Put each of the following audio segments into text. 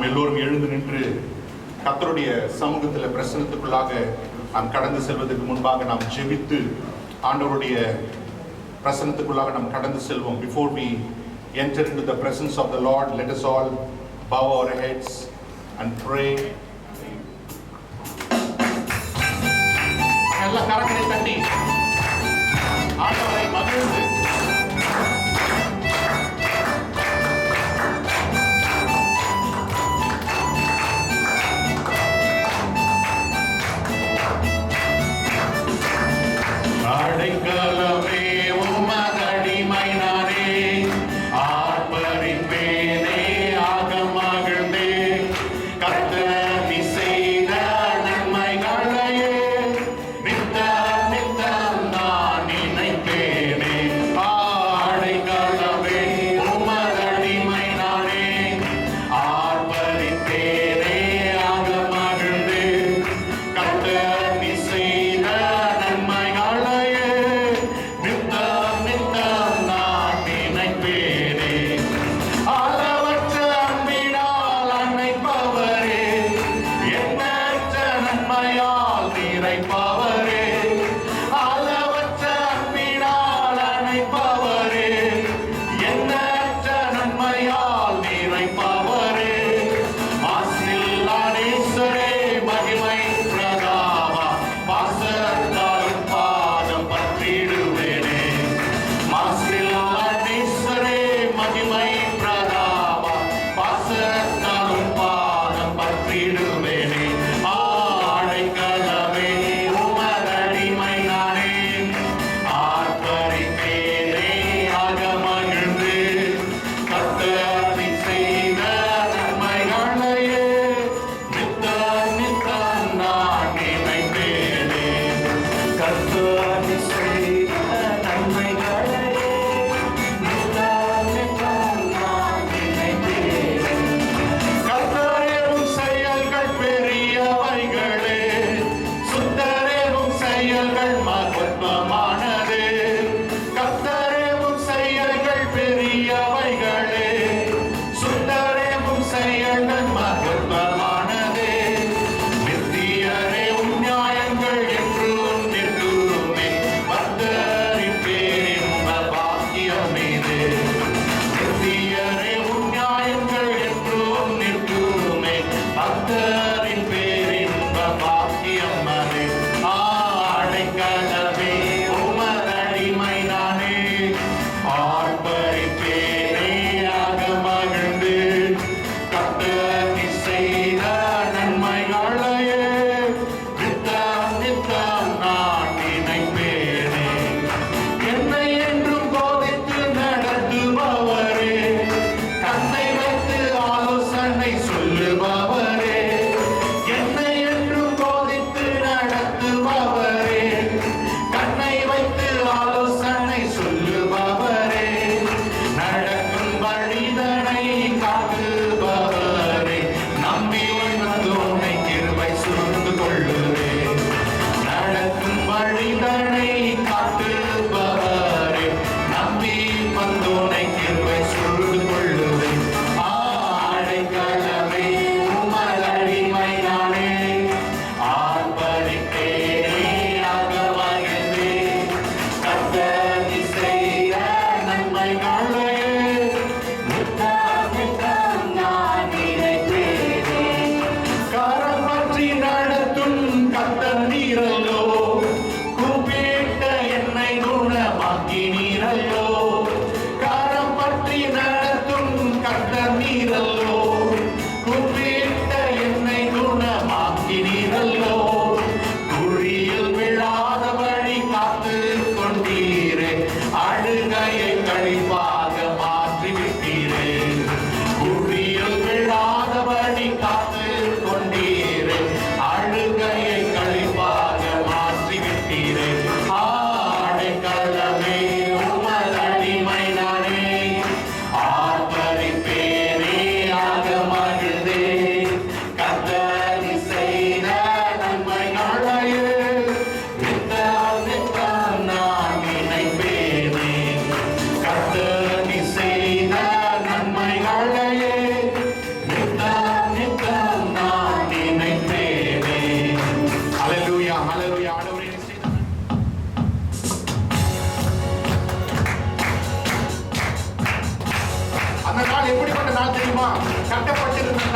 நாம் எல்லோரும் எழுந்து நின்று கர்த்தருடைய சமூகத்தில் பிரசன்னத்துக்குள்ளாக நாம் கடந்து செல்வதற்கு முன்பாக நாம் ஜெபித்து ஆண்டவருடைய பிரசன்னத்துக்குள்ளாக நாம் கடந்து செல்வோம். Before we enter into the presence of the Lord, let us all bow our heads and pray. எல்லா கரங்களை தட்டி ஆண்டவரை மகிழ்ந்து அடைக்கலமே உமதடிமை நானே, ஆர்ப்பரிப்பேனே ஆக மகிழ்ந்தே, கர்த்தர் நீ செய்த நன்மைகளையே நித்தம் நித்தம்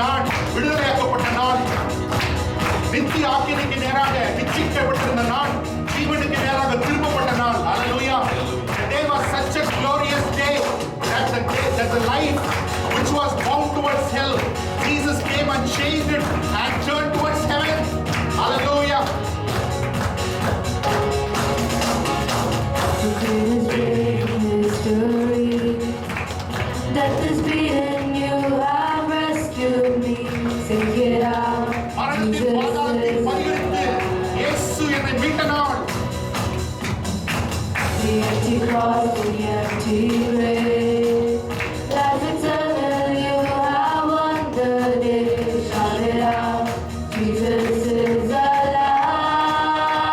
நாள், விடுதலையாக்கப்பட்ட நாள், நித்திய ஆக்கினைக்கு நேராக நிச்சயிக்கப்பட்டிருந்த நாள், ஜீவனுக்கு நேராக திரும்பப்பட்ட நாள். Hallelujah. The day was such a glorious day that the life which was bound towards hell, Jesus came and changed it and turned towards heaven. Hallelujah. The greatest day in history, death is beaten, you have rescued me. Sing it out. மரணத்தின் பாதாளத்தில் பரிகரித்து இயேசு என்னை மீட்ட நாள். The empty cross, the empty grave, life eternal, you have won the day. Shout it out, Jesus is alive.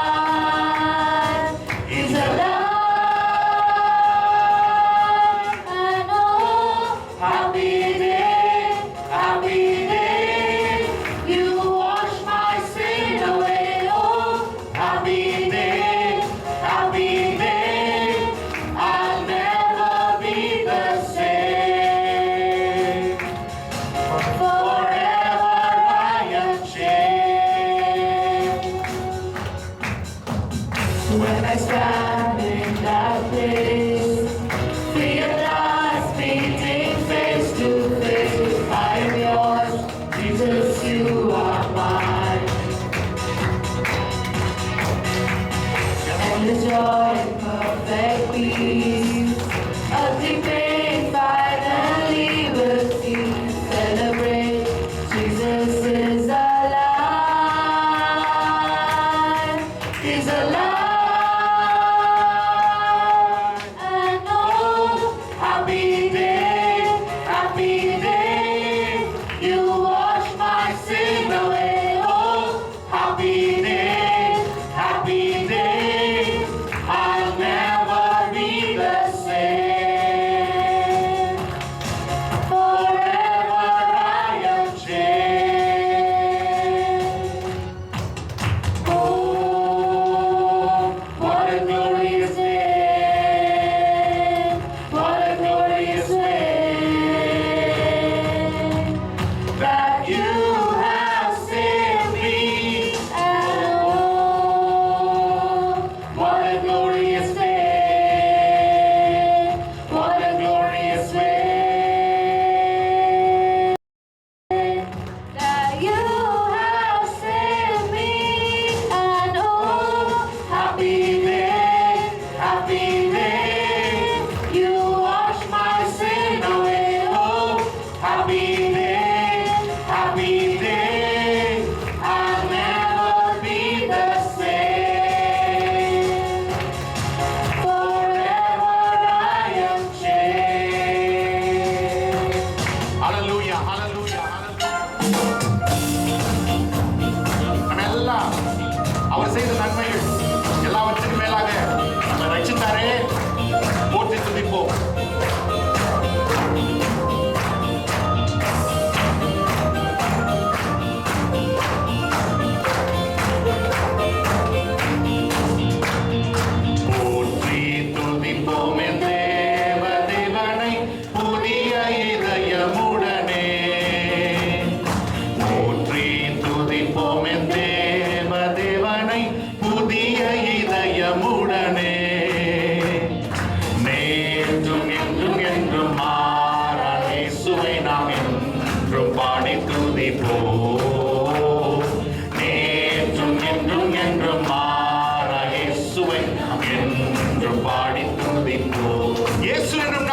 He's alive. And oh, happy day, happy day. You wash my sin away. Oh, happy day, happy day. I'll never be the same. Forever I am changed. When I stand in that place, realize meeting face to face, I am yours, Jesus, you are mine. Endless joy and perfect peace, earthly pain finally will cease. Celebrate, Jesus is alive. He's alive. And oh, happy day, happy day. You wash my sin away. Oh, happy day, happy day. I'll never be the same. Forever I am changed. Oh, what a glorious day. What a glorious day. That you have saved me. And oh, what a glorious day. What a glorious way. That you have saved me. And oh, happy day, happy day. You wash my sin away. Oh, happy day, happy day. I'll never be the same. Forever I am changed. Hallelujah, hallelujah, hallelujah. நம்ம எல்லாம் அவர் செய்த நன்மைகள் எல்லாவற்றுக்கும் மேலாக நம்ம ரட்சித்தாரே, போற்றி துதிப்போம். போற்றி துதிப்போம் என் தேவ தேவனை புதிய இதயமுடனே. போற்றி துதிப்போம் என் தேவ தேவனை புதிய இதயமுடனே. நேற்றும் என்றும் என்றும் மாறா இயேசுவை நாம் என்றும் பாடி துதிப்போம். நேற்றும் என்றும் என்றும் மாறா இயேசுவை நாம் என்றும் பாடி துதிப்போம். இயேசு என்னும்